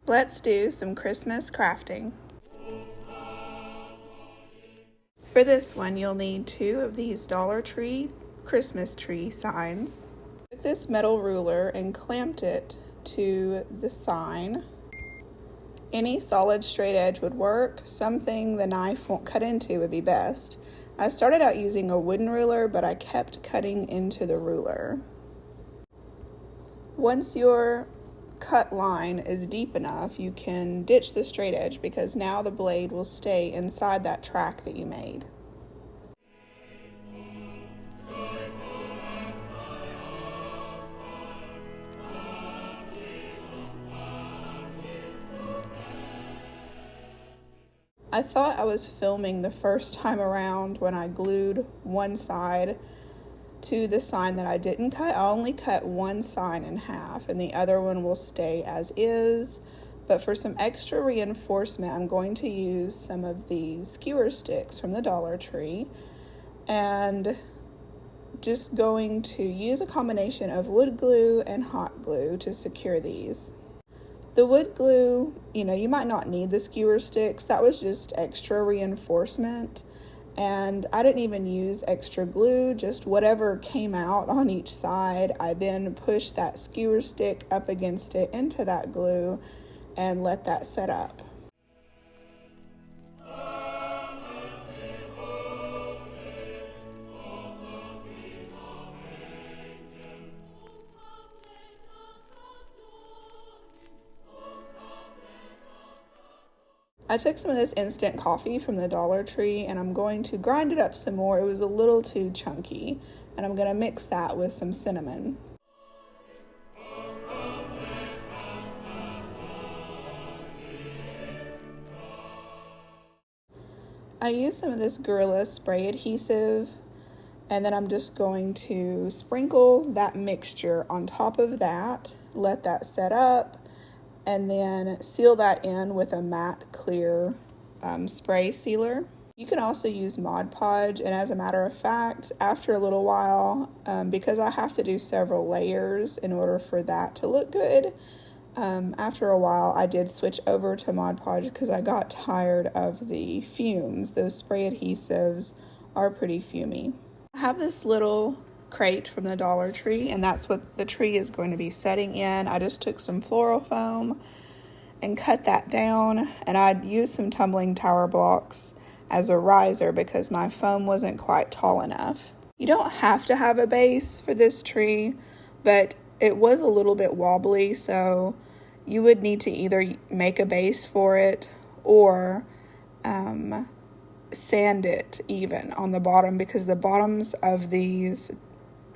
Let's do some Christmas crafting. For this one, you'll need 2 of these Dollar Tree Christmas tree signs. I took this metal ruler and clamped it to the sign. Any solid straight edge would work. Something the knife won't cut into would be best. I started out using a wooden ruler, but I kept cutting into the ruler. Once your cut line is deep enough, you can ditch the straight edge because now the blade will stay inside that track that you made. I thought I was filming the first time around when I glued one side to the sign that I didn't cut. I only cut one sign in half and the other one will stay as is. But for some extra reinforcement, I'm going to use some of these skewer sticks from the Dollar Tree and just going to use a combination of wood glue and hot glue to secure these. The wood glue, you might not need the skewer sticks. That was just extra reinforcement. And I didn't even use extra glue, just whatever came out on each side. I then pushed that skewer stick up against it into that glue and let that set up. I took some of this instant coffee from the Dollar Tree and I'm going to grind it up some more. It was a little too chunky, and I'm going to mix that with some cinnamon. I used some of this Gorilla spray adhesive, and then I'm just going to sprinkle that mixture on top of that, let that set up, and then seal that in with a matte clear spray sealer. You can also use Mod Podge, and as a matter of fact, after a little while, because I have to do several layers in order for that to look good, after a while I did switch over to Mod Podge because I got tired of the fumes. Those spray adhesives are pretty fumey. I have this little crate from the Dollar Tree, and that's what the tree is going to be setting in. I just took some floral foam and cut that down, and I'd used some tumbling tower blocks as a riser because my foam wasn't quite tall enough. You don't have to have a base for this tree, but it was a little bit wobbly, so you would need to either make a base for it or sand it even on the bottom, because the bottoms of these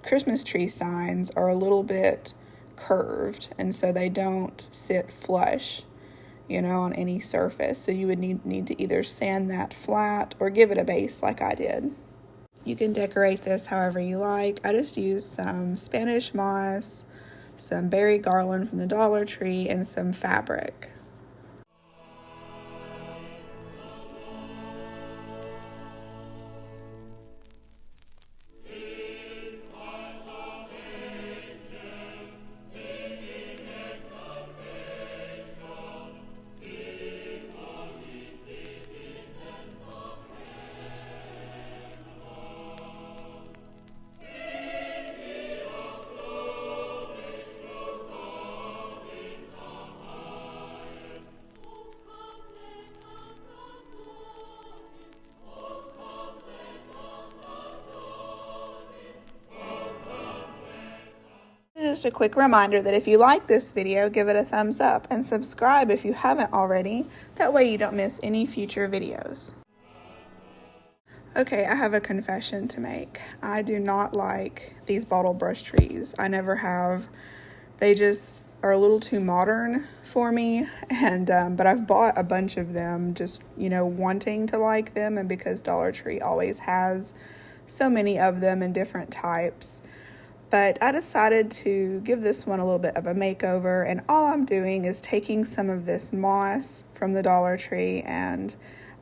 Christmas tree signs are a little bit curved, and so they don't sit flush, on any surface. So you would need to either sand that flat or give it a base like I did. You can decorate this however you like. I just used some Spanish moss, some berry garland from the Dollar Tree, and some fabric. Just a quick reminder that if you like this video, give it a thumbs up and subscribe if you haven't already. That way you don't miss any future videos. Okay, I have a confession to make. I do not like these bottle brush trees. I never have. They just are a little too modern for me, and but I've bought a bunch of them just, wanting to like them, and because Dollar Tree always has so many of them in different types. But I decided to give this one a little bit of a makeover, and all I'm doing is taking some of this moss from the Dollar Tree, and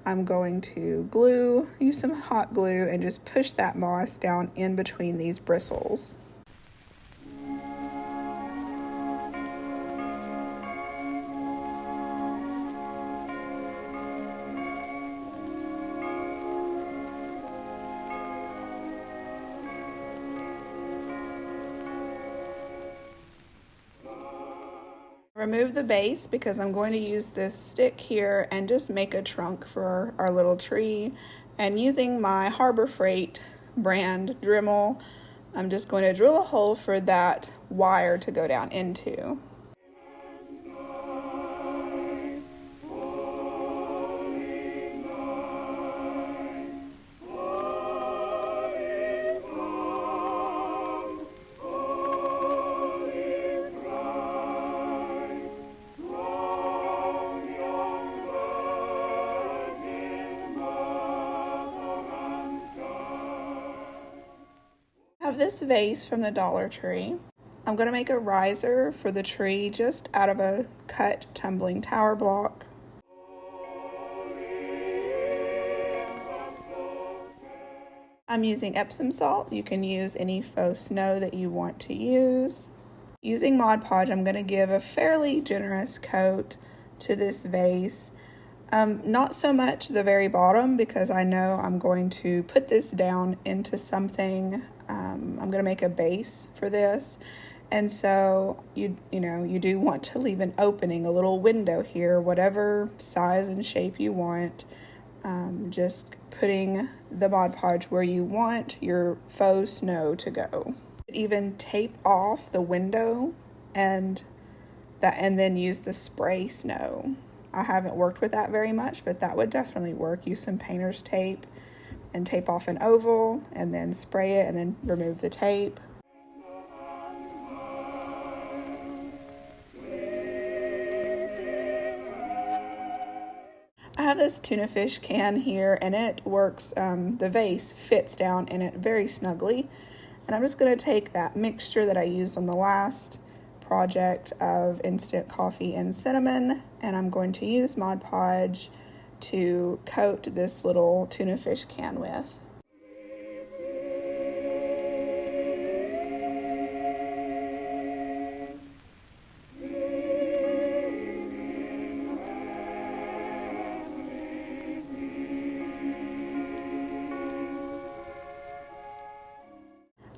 I'm going to use some hot glue, and just push that moss down in between these bristles. Remove the base because I'm going to use this stick here and just make a trunk for our little tree. And using my Harbor Freight brand Dremel, I'm just going to drill a hole for that wire to go down into. I have this vase from the Dollar Tree. I'm going to make a riser for the tree just out of a cut tumbling tower block. I'm using Epsom salt. You can use any faux snow that you want to use. Using Mod Podge, I'm going to give a fairly generous coat to this vase. Not so much the very bottom because I know I'm going to put this down into something. I'm going to make a base for this. And so you do want to leave an opening, a little window here, whatever size and shape you want. Just putting the Mod Podge where you want your faux snow to go. Even tape off the window and then use the spray snow. I haven't worked with that very much, but that would definitely work. Use some painter's tape and tape off an oval and then spray it and then remove the tape. I have this tuna fish can here and it works, the vase fits down in it very snugly. And I'm just going to take that mixture that I used on the last project of instant coffee and cinnamon, and I'm going to use Mod Podge to coat this little tuna fish can with.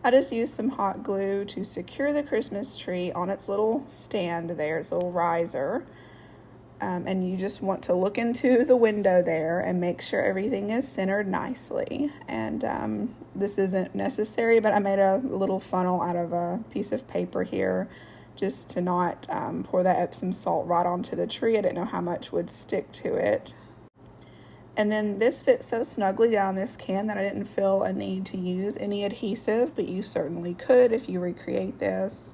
I just used some hot glue to secure the Christmas tree on its little stand there, its little riser. And you just want to look into the window there and make sure everything is centered nicely. And this isn't necessary, but I made a little funnel out of a piece of paper here just to not pour that Epsom salt right onto the tree. I didn't know how much would stick to it. And then this fits so snugly down this can that I didn't feel a need to use any adhesive, but you certainly could if you recreate this.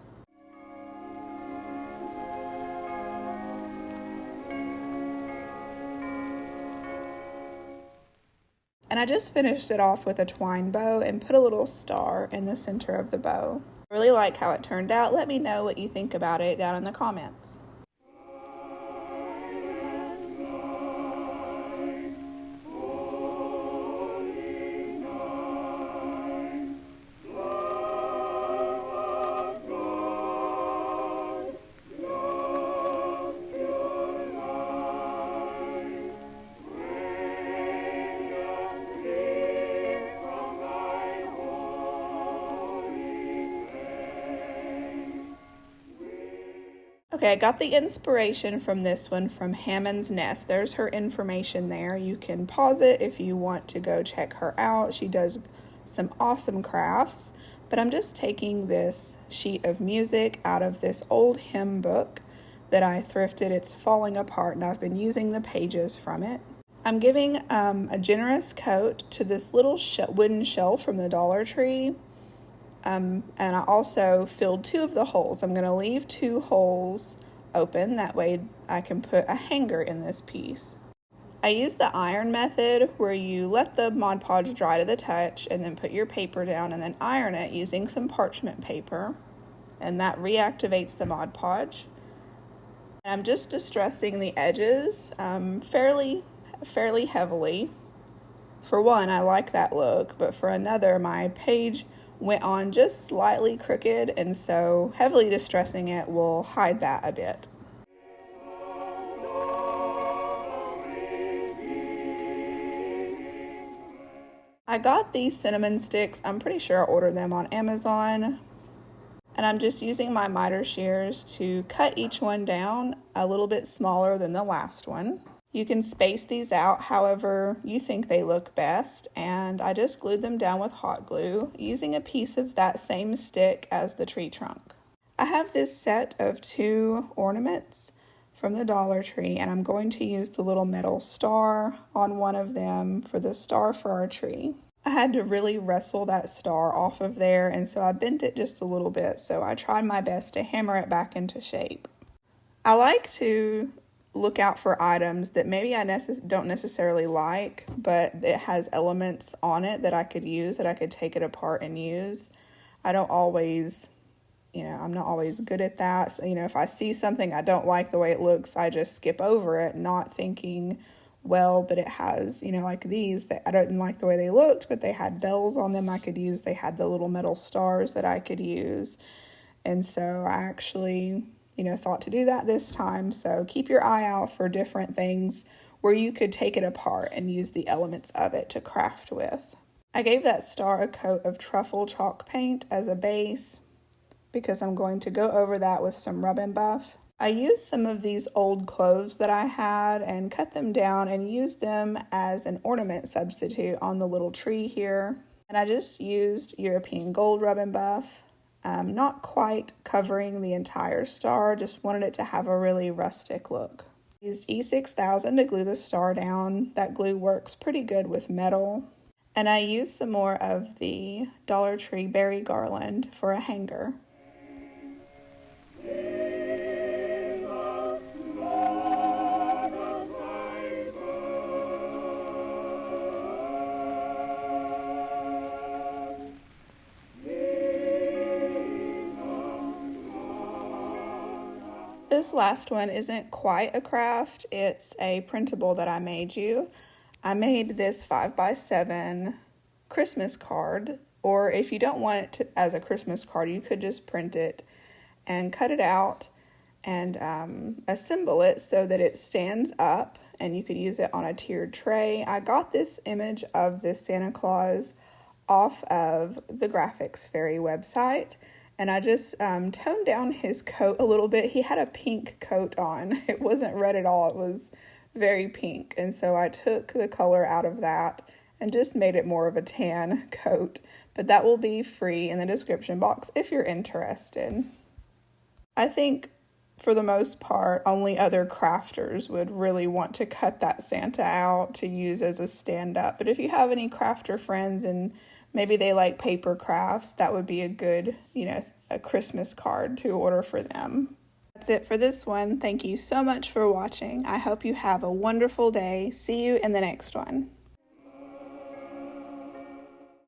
And I just finished it off with a twine bow and put a little star in the center of the bow. I really like how it turned out. Let me know what you think about it down in the comments. Okay, I got the inspiration from this one from Hammond's Nest. There's her information there. You can pause it if you want to go check her out. She does some awesome crafts, but I'm just taking this sheet of music out of this old hymn book that I thrifted. It's falling apart and I've been using the pages from it. I'm giving a generous coat to this little wooden shelf from the Dollar Tree. And I also filled 2 of the holes. I'm going to leave 2 holes open. That way I can put a hanger in this piece. I use the iron method where you let the Mod Podge dry to the touch and then put your paper down and then iron it using some parchment paper. And that reactivates the Mod Podge. And I'm just distressing the edges fairly heavily. For one, I like that look, but for another, my page went on just slightly crooked, and so heavily distressing it will hide that a bit. I got these cinnamon sticks. I'm pretty sure I ordered them on Amazon. And I'm just using my miter shears to cut each one down a little bit smaller than the last one. You can space these out however you think they look best, and I just glued them down with hot glue using a piece of that same stick as the tree trunk. I have this set of 2 ornaments from the Dollar Tree, and I'm going to use the little metal star on one of them for the star for our tree. I had to really wrestle that star off of there, and so I bent it just a little bit, so I tried my best to hammer it back into shape. I like to look out for items that maybe I don't necessarily like, but it has elements on it that I could use, that I could take it apart and use. I don't always, I'm not always good at that. So, if I see something I don't like the way it looks, I just skip over it, not thinking, well, but it has, like these that I didn't like the way they looked, but they had bells on them I could use. They had the little metal stars that I could use. And so I actually, thought to do that this time. So keep your eye out for different things where you could take it apart and use the elements of it to craft with. I gave that star a coat of truffle chalk paint as a base because I'm going to go over that with some rub and buff. I used some of these old cloves that I had and cut them down and used them as an ornament substitute on the little tree here. And I just used European gold rub and buff, not quite covering the entire star, just wanted it to have a really rustic look. I used E6000 to glue the star down. That glue works pretty good with metal. And I used some more of the Dollar Tree berry garland for a hanger. This last one isn't quite a craft, it's a printable that I made you. I made this 5x7 Christmas card, or if you don't want it as a Christmas card, you could just print it and cut it out and assemble it so that it stands up and you could use it on a tiered tray. I got this image of this Santa Claus off of the Graphics Fairy website. And I just toned down his coat a little bit. He had a pink coat on. It wasn't red at all. It was very pink. And so I took the color out of that and just made it more of a tan coat. But that will be free in the description box if you're interested. I think for the most part, only other crafters would really want to cut that Santa out to use as a stand-up. But if you have any crafter friends and maybe they like paper crafts, that would be a good, a Christmas card to order for them. That's it for this one. Thank you so much for watching. I hope you have a wonderful day. See you in the next one.